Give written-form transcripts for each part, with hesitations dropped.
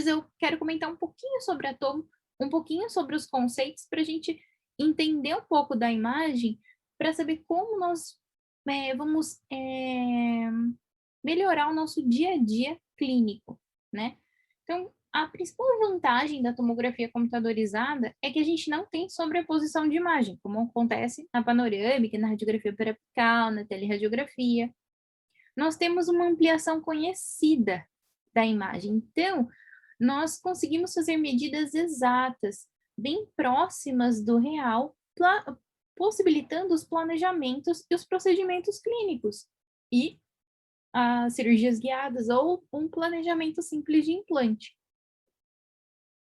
eu quero comentar um pouquinho sobre a tomo, um pouquinho sobre os conceitos para a gente entender um pouco da imagem, para saber como nós vamos melhorar o nosso dia a dia clínico, né? Então, a principal vantagem da tomografia computadorizada é que a gente não tem sobreposição de imagem, como acontece na panorâmica, na radiografia periapical, na teleradiografia. Nós temos uma ampliação conhecida da imagem. Então, nós conseguimos fazer medidas exatas, bem próximas do real, possibilitando os planejamentos e os procedimentos clínicos e as cirurgias guiadas ou um planejamento simples de implante.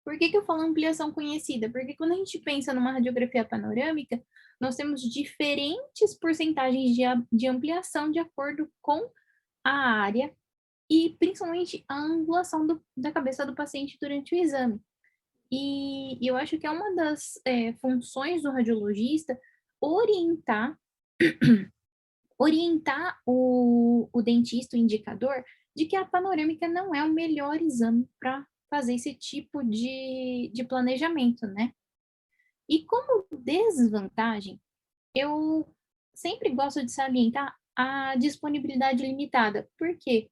Por que eu falo ampliação conhecida? Porque quando a gente pensa numa radiografia panorâmica, nós temos diferentes porcentagens de ampliação de acordo com a área e principalmente a angulação da cabeça do paciente durante o exame. E eu acho que é uma das funções do radiologista orientar, orientar o dentista, o indicador, de que a panorâmica não é o melhor exame para fazer esse tipo de planejamento, né? E como desvantagem, eu sempre gosto de salientar a disponibilidade limitada. Por quê?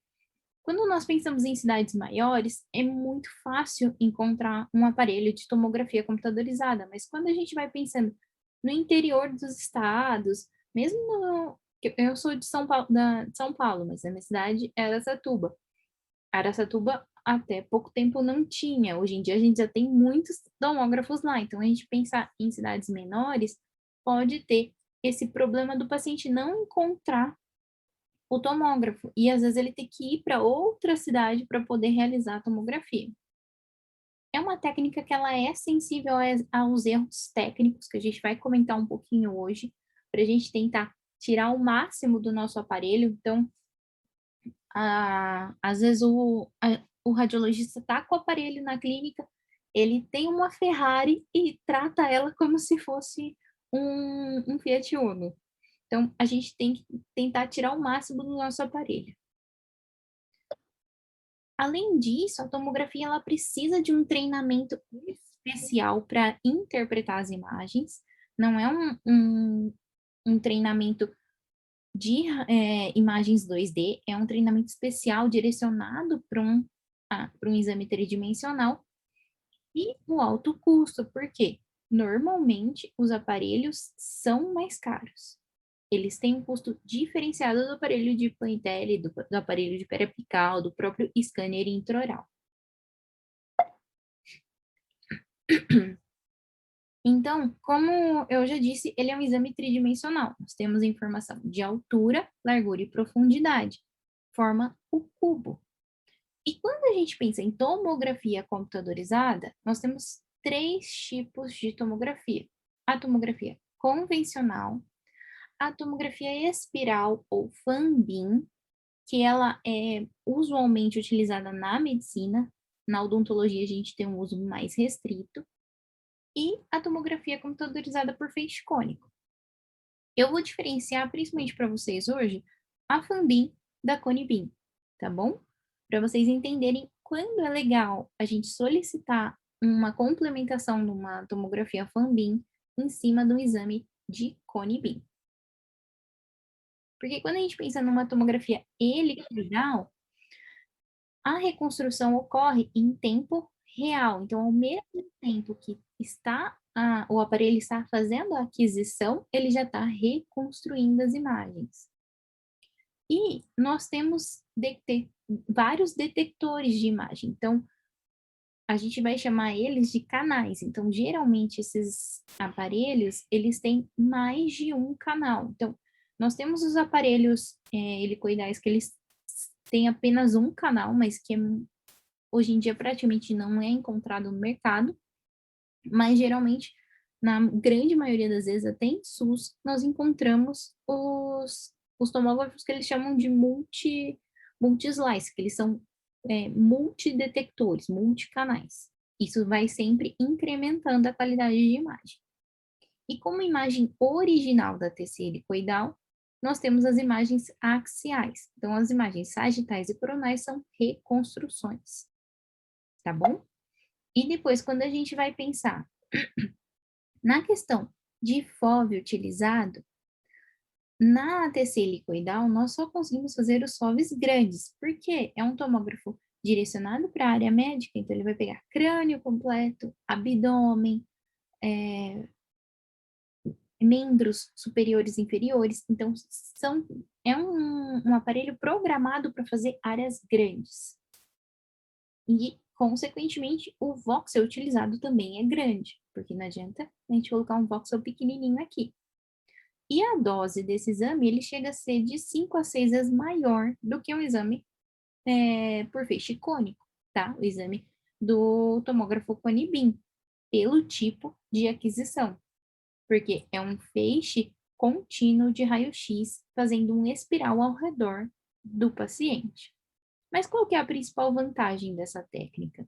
Quando nós pensamos em cidades maiores, é muito fácil encontrar um aparelho de tomografia computadorizada, mas quando a gente vai pensando no interior dos estados, mesmo no, eu sou de São Paulo, de São Paulo, mas a minha cidade é Araçatuba. Araçatuba até pouco tempo não tinha. Hoje em dia a gente já tem muitos tomógrafos lá. Então a gente pensar em cidades menores pode ter esse problema do paciente não encontrar o tomógrafo, e às vezes ele tem que ir para outra cidade para poder realizar a tomografia. É uma técnica que ela é sensível aos erros técnicos, que a gente vai comentar um pouquinho hoje, para a gente tentar tirar o máximo do nosso aparelho. Então, às vezes o radiologista está com o aparelho na clínica, ele tem uma Ferrari e trata ela como se fosse um Fiat Uno. Então, a gente tem que tentar tirar o máximo do nosso aparelho. Além disso, a tomografia ela precisa de um treinamento especial para interpretar as imagens, não é um treinamento de imagens 2D, é um treinamento especial direcionado para um exame tridimensional e o alto custo, porque normalmente os aparelhos são mais caros. Eles têm um custo diferenciado do aparelho de Plantelli, do aparelho de periapical, do próprio scanner intraoral. Então, como eu já disse, ele é um exame tridimensional. Nós temos informação de altura, largura e profundidade. Forma o cubo. E quando a gente pensa em tomografia computadorizada, nós temos três tipos de tomografia. A tomografia convencional, a tomografia espiral ou Fan-Beam, que ela é usualmente utilizada na medicina, na odontologia a gente tem um uso mais restrito, e a tomografia computadorizada por feixe cônico. Eu vou diferenciar principalmente para vocês hoje a Fan-Beam da Cone-Beam, tá bom? Para vocês entenderem quando é legal a gente solicitar uma complementação de uma tomografia Fan-Beam em cima do exame de Cone-Beam. Porque quando a gente pensa numa tomografia helicoidal, a reconstrução ocorre em tempo real. Então, ao mesmo tempo que o aparelho está fazendo a aquisição, ele já está reconstruindo as imagens. E nós temos vários detectores de imagem. Então, a gente vai chamar eles de canais. Então, geralmente, esses aparelhos, eles têm mais de um canal. Então, nós temos os aparelhos helicoidais que eles têm apenas um canal, mas que hoje em dia praticamente não é encontrado no mercado. Mas, geralmente, na grande maioria das vezes, até em SUS, nós encontramos os tomógrafos que eles chamam de multi-slice, que eles são multidetectores, multicanais. Isso vai sempre incrementando a qualidade de imagem. E como imagem original da TC helicoidal, nós temos as imagens axiais. Então, as imagens sagitais e coronais são reconstruções. tá bom? E depois, quando a gente vai pensar na questão de FOV utilizado, na ATC helicoidal, nós só conseguimos fazer os FOVs grandes, porque é um tomógrafo direcionado para a área médica, então ele vai pegar crânio completo, abdômen, membros superiores e inferiores, então é um aparelho programado para fazer áreas grandes. E, consequentemente, o voxel utilizado também é grande, porque não adianta a gente colocar um voxel pequenininho aqui. E a dose desse exame, ele chega a ser de 5 a 6 vezes maior do que um exame por feixe cônico, tá? O exame do tomógrafo Conibin, pelo tipo de aquisição, porque é um feixe contínuo de raio-x fazendo um espiral ao redor do paciente. Mas qual que é a principal vantagem dessa técnica?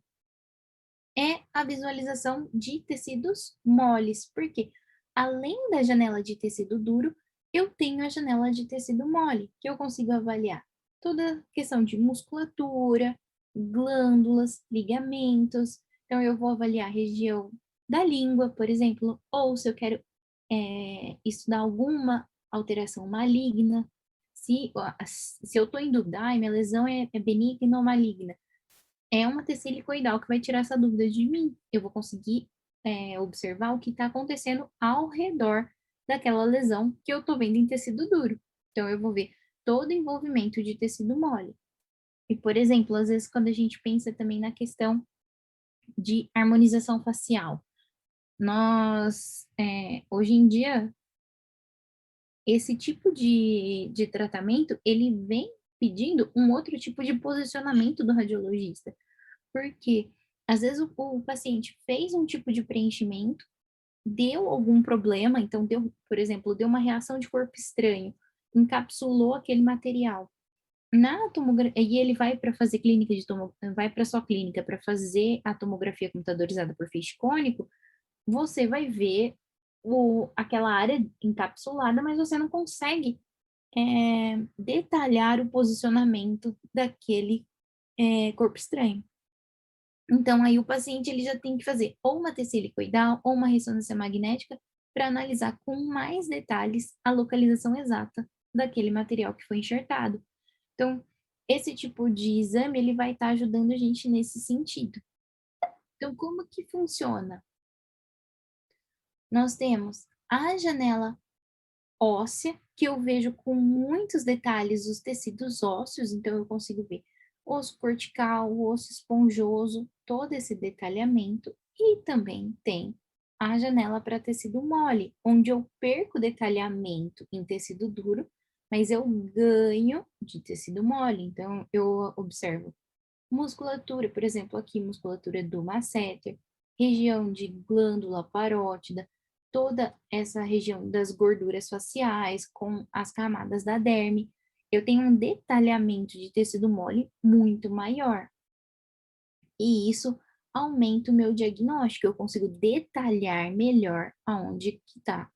É a visualização de tecidos moles, porque além da janela de tecido duro, eu tenho a janela de tecido mole, que eu consigo avaliar toda a questão de musculatura, glândulas, ligamentos. Então, eu vou avaliar a região da língua, por exemplo, ou se eu quero estudar alguma alteração maligna, se eu estou em dúvida, minha lesão é benigna ou maligna, é uma TC helicoidal que vai tirar essa dúvida de mim. Eu vou conseguir observar o que está acontecendo ao redor daquela lesão que eu estou vendo em tecido duro. Então, eu vou ver todo o envolvimento de tecido mole. E, por exemplo, às vezes quando a gente pensa também na questão de harmonização facial, hoje em dia, esse tipo de tratamento, ele vem pedindo um outro tipo de posicionamento do radiologista. Porque às vezes o paciente fez um tipo de preenchimento, deu algum problema, então deu, por exemplo, deu uma reação de corpo estranho, encapsulou aquele material. Na tomografia, e ele vai para fazer clínica vai para sua clínica para fazer a tomografia computadorizada por feixe cônico, você vai ver aquela área encapsulada, mas você não consegue detalhar o posicionamento daquele corpo estranho. Então, aí o paciente ele já tem que fazer ou uma TC helicoidal ou uma ressonância magnética para analisar com mais detalhes a localização exata daquele material que foi enxertado. Então, esse tipo de exame ele vai estar ajudando a gente nesse sentido. Então, como que funciona? Nós temos a janela óssea, que eu vejo com muitos detalhes os tecidos ósseos, então eu consigo ver osso cortical, osso esponjoso, todo esse detalhamento, e também tem a janela para tecido mole, onde eu perco detalhamento em tecido duro, mas eu ganho de tecido mole, então eu observo musculatura, por exemplo, aqui musculatura do masseter, região de glândula parótida, toda essa região das gorduras faciais com as camadas da derme, eu tenho um detalhamento de tecido mole muito maior. E isso aumenta o meu diagnóstico, eu consigo detalhar melhor aonde que está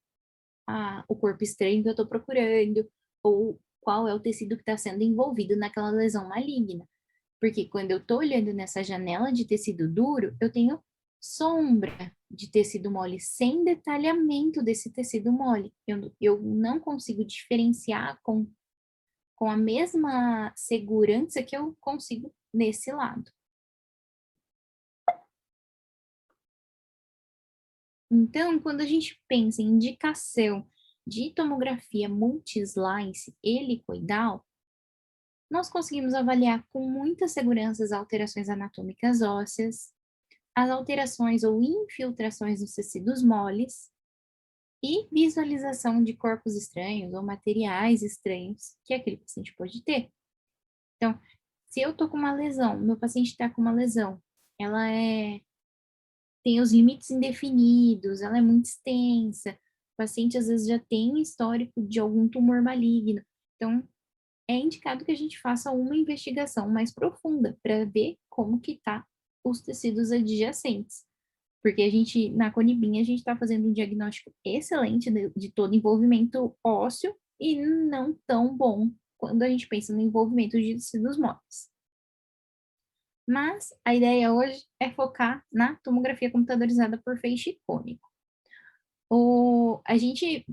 o corpo estranho que eu estou procurando, ou qual é o tecido que está sendo envolvido naquela lesão maligna. Porque quando eu estou olhando nessa janela de tecido duro, eu tenho sombra de tecido mole, sem detalhamento desse tecido mole. Eu não consigo diferenciar com a mesma segurança que eu consigo nesse lado. Então, quando a gente pensa em indicação de tomografia multi-slice helicoidal, nós conseguimos avaliar com muita segurança as alterações anatômicas ósseas, as alterações ou infiltrações nos tecidos moles e visualização de corpos estranhos ou materiais estranhos que aquele paciente pode ter. Então, se eu tô com uma lesão, meu paciente está com uma lesão, ela tem os limites indefinidos, ela é muito extensa, o paciente às vezes já tem histórico de algum tumor maligno. Então, é indicado que a gente faça uma investigação mais profunda para ver como que tá os tecidos adjacentes. Porque na Conibin, a gente está fazendo um diagnóstico excelente de todo envolvimento ósseo e não tão bom quando a gente pensa no envolvimento de tecidos moles. Mas a ideia hoje é focar na tomografia computadorizada por feixe icônico. A gente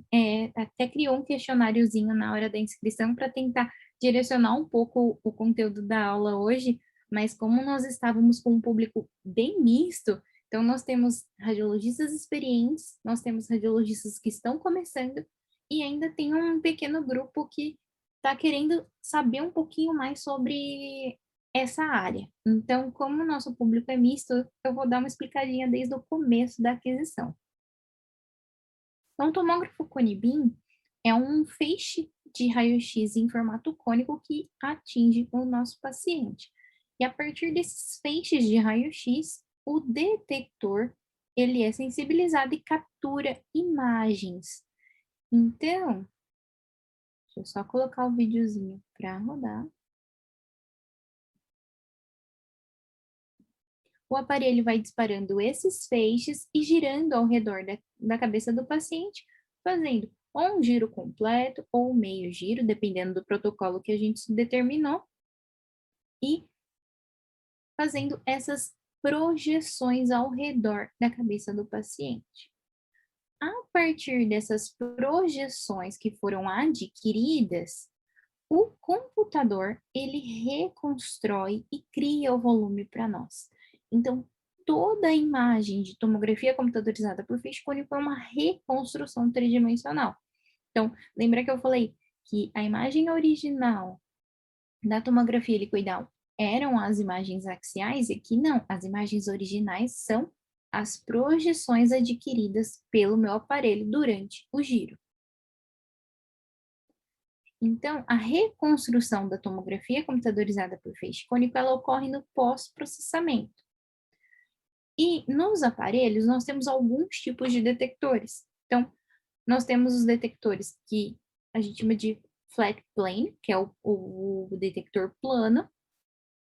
até criou um questionáriozinho na hora da inscrição para tentar direcionar um pouco o conteúdo da aula hoje, mas como nós estávamos com um público bem misto, então nós temos radiologistas experientes, nós temos radiologistas que estão começando, e ainda tem um pequeno grupo que está querendo saber um pouquinho mais sobre essa área. Então, como o nosso público é misto, eu vou dar uma explicadinha desde o começo da aquisição. Então, o tomógrafo Cone-Beam é um feixe de raio-x em formato cônico que atinge o nosso paciente. E a partir desses feixes de raio-x, o detector ele é sensibilizado e captura imagens. Então, deixa eu só colocar o videozinho para rodar. O aparelho vai disparando esses feixes e girando ao redor da cabeça do paciente, fazendo ou um giro completo ou meio giro, dependendo do protocolo que a gente determinou, e fazendo essas projeções ao redor da cabeça do paciente. A partir dessas projeções que foram adquiridas, o computador, ele reconstrói e cria o volume para nós. Então, toda a imagem de tomografia computadorizada por feixe cônico é uma reconstrução tridimensional. Então, lembra que eu falei que a imagem original da tomografia helicoidal eram as imagens axiais, e aqui não, as imagens originais são as projeções adquiridas pelo meu aparelho durante o giro. Então, a reconstrução da tomografia computadorizada por feixe cônico, ela ocorre no pós-processamento. E nos aparelhos, nós temos alguns tipos de detectores. Então, nós temos os detectores que a gente chama de flat plane, que é o detector plano,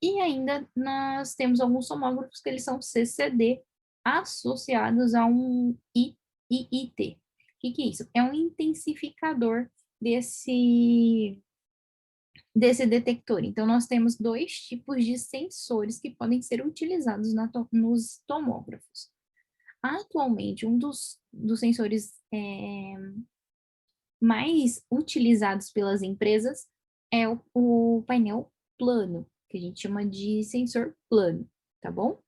e ainda nós temos alguns tomógrafos que eles são CCD associados a um IIT. O que é isso? É um intensificador desse detector. Então, nós temos dois tipos de sensores que podem ser utilizados nos tomógrafos. Atualmente, um dos sensores mais utilizados pelas empresas é o painel plano, que a gente chama de sensor plano, tá bom?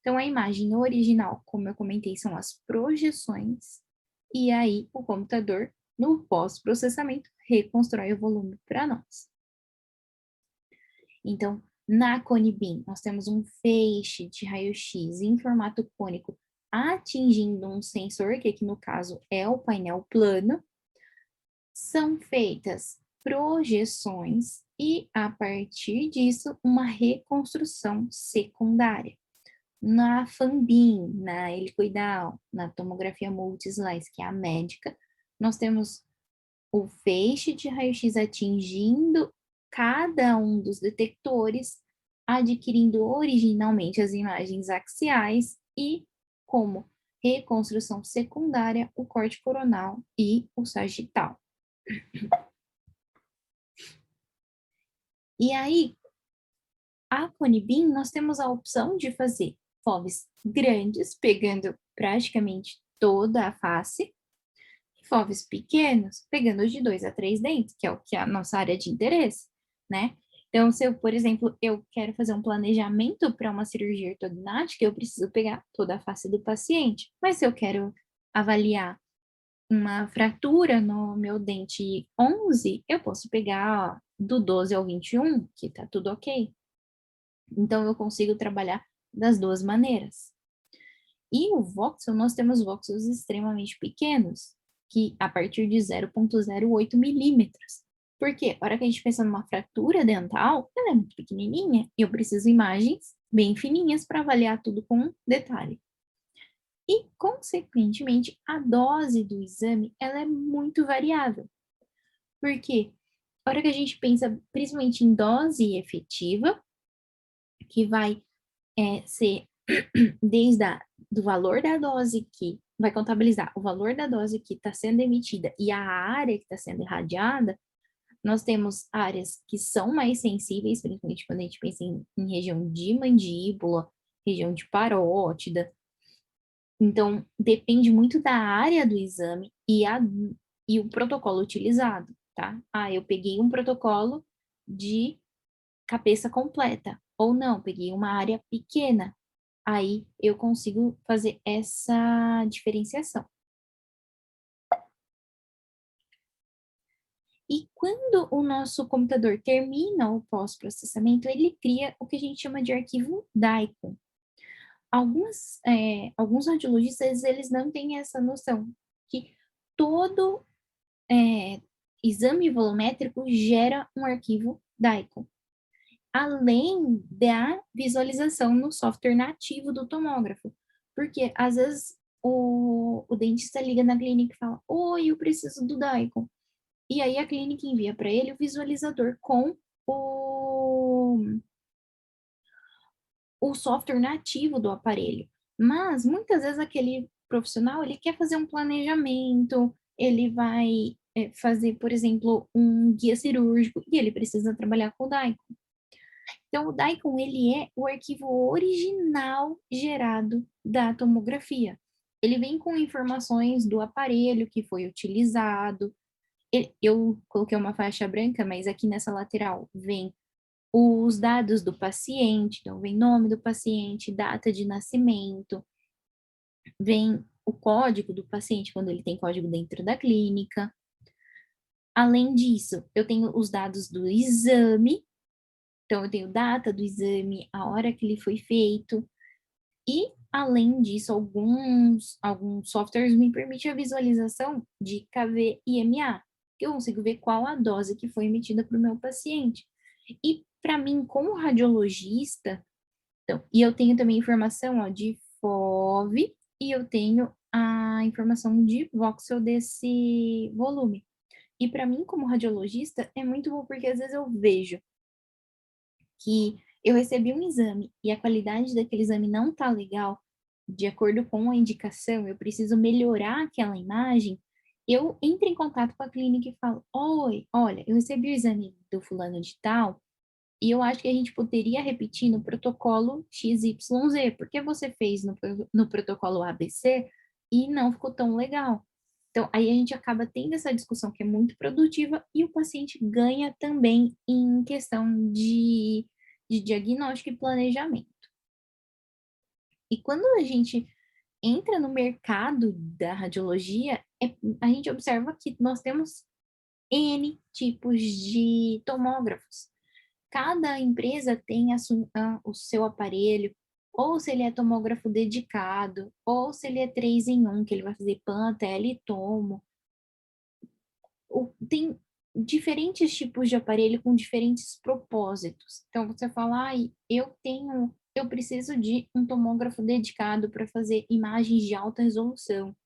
Então, a imagem original, como eu comentei, são as projeções, e aí o computador, no pós-processamento, reconstrói o volume para nós. Então, na Cone-Beam, nós temos um feixe de raio-x em formato cônico atingindo um sensor, que aqui no caso é o painel plano. São feitas projeções e, a partir disso, uma reconstrução secundária. Na FANBIM, na helicoidal, na tomografia multi-slice, que é a médica, nós temos o feixe de raio-x atingindo cada um dos detectores, adquirindo originalmente as imagens axiais e, como reconstrução secundária, o corte coronal e o sagital. E aí, a Cone-Beam, nós temos a opção de fazer FOVs grandes, pegando praticamente toda a face, e FOVs pequenos, pegando de 2 a 3 dentes, que é o que é a nossa área de interesse, né? Então, se eu, por exemplo, eu quero fazer um planejamento para uma cirurgia ortognática, eu preciso pegar toda a face do paciente. Mas se eu quero avaliar uma fratura no meu dente 11, eu posso pegar ó, do 12 ao 21, que tá tudo ok. Então, eu consigo trabalhar das duas maneiras. E o voxel, nós temos voxels extremamente pequenos, que a partir de 0,08 milímetros. Porque, a hora que a gente pensa numa fratura dental, ela é muito pequenininha e eu preciso imagens bem fininhas para avaliar tudo com detalhe. E, consequentemente, a dose do exame, ela é muito variável. Porque, a hora que a gente pensa principalmente em dose efetiva, que vai ser desde do valor da dose que vai contabilizar o valor da dose que está sendo emitida e a área que está sendo irradiada, Nós temos áreas que são mais sensíveis, principalmente quando a gente pensa em região de mandíbula, região de parótida. Então, depende muito da área do exame e o protocolo utilizado, tá? Ah, eu peguei um protocolo de cabeça completa, ou não, peguei uma área pequena. Aí eu consigo fazer essa diferenciação. E quando o nosso computador termina o pós-processamento, ele cria o que a gente chama de arquivo DICOM. Alguns radiologistas, eles não têm essa noção, que todo exame volumétrico gera um arquivo DICOM, além da visualização no software nativo do tomógrafo. Porque, às vezes, o dentista liga na clínica e fala, oi, eu preciso do DICOM. E aí a clínica envia para ele o visualizador com o software nativo do aparelho. Mas muitas vezes aquele profissional ele quer fazer um planejamento, ele vai fazer, por exemplo, um guia cirúrgico e ele precisa trabalhar com o DICOM. Então, o DICOM ele é o arquivo original gerado da tomografia. Ele vem com informações do aparelho que foi utilizado. Eu coloquei uma faixa branca, mas aqui nessa lateral vem os dados do paciente, então vem nome do paciente, data de nascimento, vem o código do paciente, quando ele tem código dentro da clínica. Além disso, eu tenho os dados do exame, então eu tenho data do exame, a hora que ele foi feito, e além disso, alguns softwares me permitem a visualização de KV e MA, que eu consigo ver qual a dose que foi emitida para o meu paciente. E para mim, como radiologista, então, e eu tenho também informação ó, de FOV e eu tenho a informação de voxel desse volume. E para mim, como radiologista, é muito bom porque às vezes eu vejo que eu recebi um exame e a qualidade daquele exame não tá legal, de acordo com a indicação, eu preciso melhorar aquela imagem, eu entro em contato com a clínica e falo, oi, olha, eu recebi o exame do fulano de tal, e eu acho que a gente poderia repetir no protocolo XYZ, porque você fez no protocolo ABC e não ficou tão legal. Então, aí a gente acaba tendo essa discussão que é muito produtiva e o paciente ganha também em questão de diagnóstico e planejamento. E quando a gente entra no mercado da radiologia, a gente observa que nós temos N tipos de tomógrafos. Cada empresa tem o seu aparelho, ou se ele é tomógrafo dedicado, ou se ele é 3 em 1, que ele vai fazer PAN, tele e tomo. Tem diferentes tipos de aparelho com diferentes propósitos. Então, você fala, eu preciso de um tomógrafo dedicado para fazer imagens de alta resolução.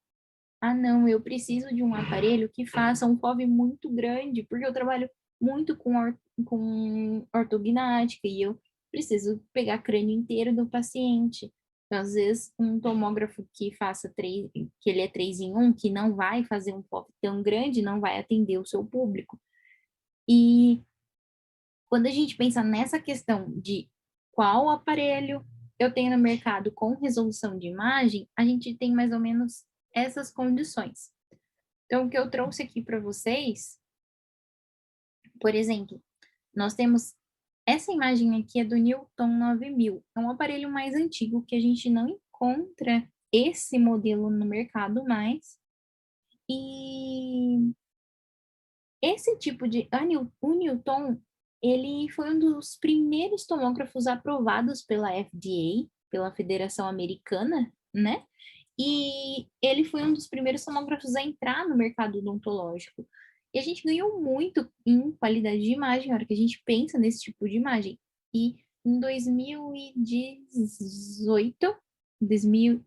Ah, não, eu preciso de um aparelho que faça um FOV muito grande, porque eu trabalho muito com ortognática e eu preciso pegar crânio inteiro do paciente. Então, às vezes, um tomógrafo que faça que ele é 3 em 1, que não vai fazer um FOV tão grande, não vai atender o seu público. E quando a gente pensa nessa questão de qual aparelho eu tenho no mercado com resolução de imagem, a gente tem mais ou menos essas condições. Então, o que eu trouxe aqui para vocês, por exemplo, nós temos essa imagem aqui é do Newton 9000. É um aparelho mais antigo que a gente não encontra esse modelo no mercado mais. E esse tipo de... O Newton, ele foi um dos primeiros tomógrafos aprovados pela FDA, pela Federação Americana, né? E ele foi um dos primeiros tomógrafos a entrar no mercado odontológico. E a gente ganhou muito em qualidade de imagem na hora que a gente pensa nesse tipo de imagem. E em 2018, 2000,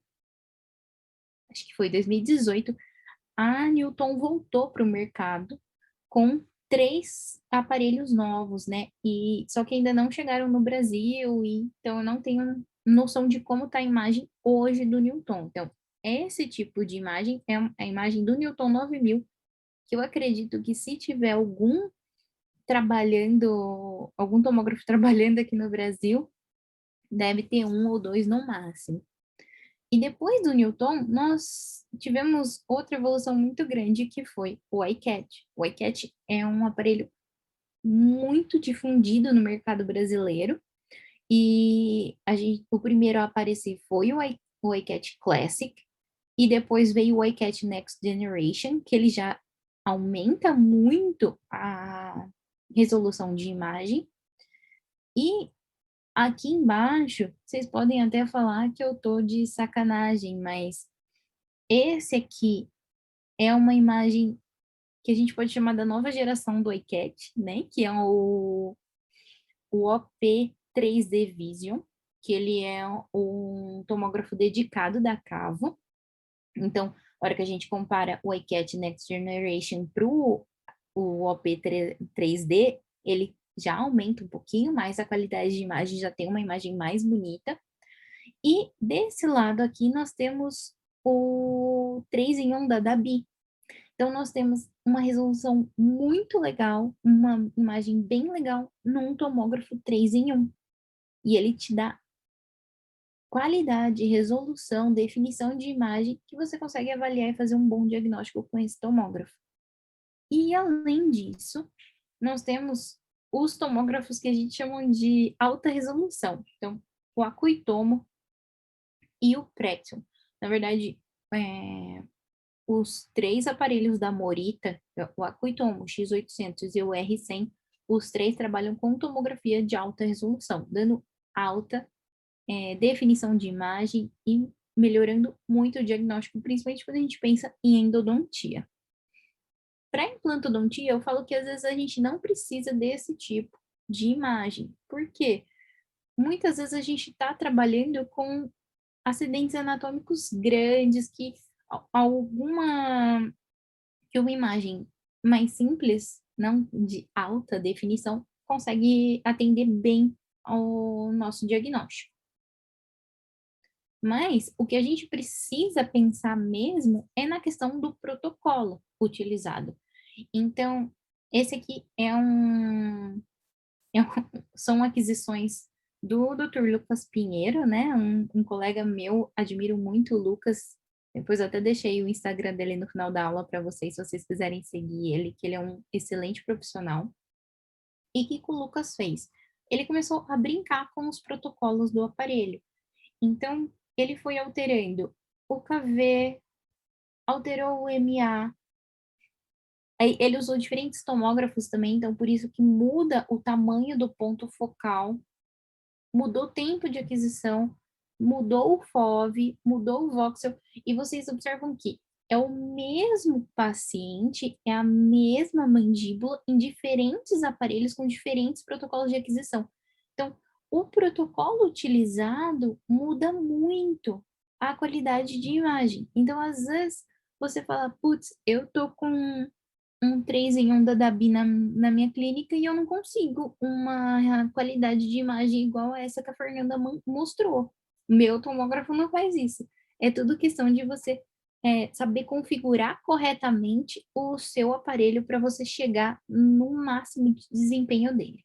acho que foi 2018, a Newton voltou para o mercado com 3 aparelhos novos, né? E só que ainda não chegaram no Brasil, e então eu não tenho noção de como está a imagem hoje do Newton. Então, esse tipo de imagem é a imagem do Newton 9000, que eu acredito que se tiver algum trabalhando, algum tomógrafo trabalhando aqui no Brasil, deve ter um ou 2 no máximo. E depois do Newton, nós tivemos outra evolução muito grande, que foi o iCat. O iCat é um aparelho muito difundido no mercado brasileiro, e o primeiro a aparecer foi o iCat Classic, e depois veio o iCat Next Generation, que ele já aumenta muito a resolução de imagem. E aqui embaixo, vocês podem até falar que eu tô de sacanagem, mas esse aqui é uma imagem que a gente pode chamar da nova geração do iCat, né? Que é o OP3D Vision, que ele é um tomógrafo dedicado da Cavo. Então, na hora que a gente compara o iCat Next Generation para o OP3D, ele já aumenta um pouquinho mais a qualidade de imagem, já tem uma imagem mais bonita. E desse lado aqui nós temos o 3 em 1 da Dabi. Então nós temos uma resolução muito legal, uma imagem bem legal num tomógrafo 3 em 1. E ele te dá qualidade, resolução, definição de imagem que você consegue avaliar e fazer um bom diagnóstico com esse tomógrafo. E além disso, nós temos os tomógrafos que a gente chama de alta resolução. Então, o Acuitomo e o Prexion. Na verdade, os 3 aparelhos da Morita, o Acuitomo, o X800 e o R100, os 3 trabalham com tomografia de alta resolução, dando alta definição de imagem e melhorando muito o diagnóstico, principalmente quando a gente pensa em endodontia. Para implantodontia, eu falo que às vezes a gente não precisa desse tipo de imagem. Por quê? Muitas vezes a gente está trabalhando com acidentes anatômicos grandes que uma imagem mais simples, não de alta definição, consegue atender bem ao nosso diagnóstico. Mas o que a gente precisa pensar mesmo é na questão do protocolo utilizado. Então, esse aqui são aquisições do Dr. Lucas Pinheiro, né? Um colega meu, admiro muito o Lucas. Depois eu até deixei o Instagram dele no final da aula para vocês, se vocês quiserem seguir ele, que ele é um excelente profissional. E o que o Lucas fez? Ele começou a brincar com os protocolos do aparelho. Então, ele foi alterando o KV, alterou o MA. Aí, ele usou diferentes tomógrafos também, então por isso que muda o tamanho do ponto focal, mudou o tempo de aquisição, mudou o FOV, mudou o voxel, e vocês observam que é o mesmo paciente, é a mesma mandíbula em diferentes aparelhos com diferentes protocolos de aquisição. Então, o protocolo utilizado muda muito a qualidade de imagem. Então, às vezes, você fala, putz, eu tô com um 3 em 1 da Dabi na minha clínica e eu não consigo uma qualidade de imagem igual a essa que a Fernanda mostrou. Meu tomógrafo não faz isso. É tudo questão de você saber configurar corretamente o seu aparelho para você chegar no máximo de desempenho dele.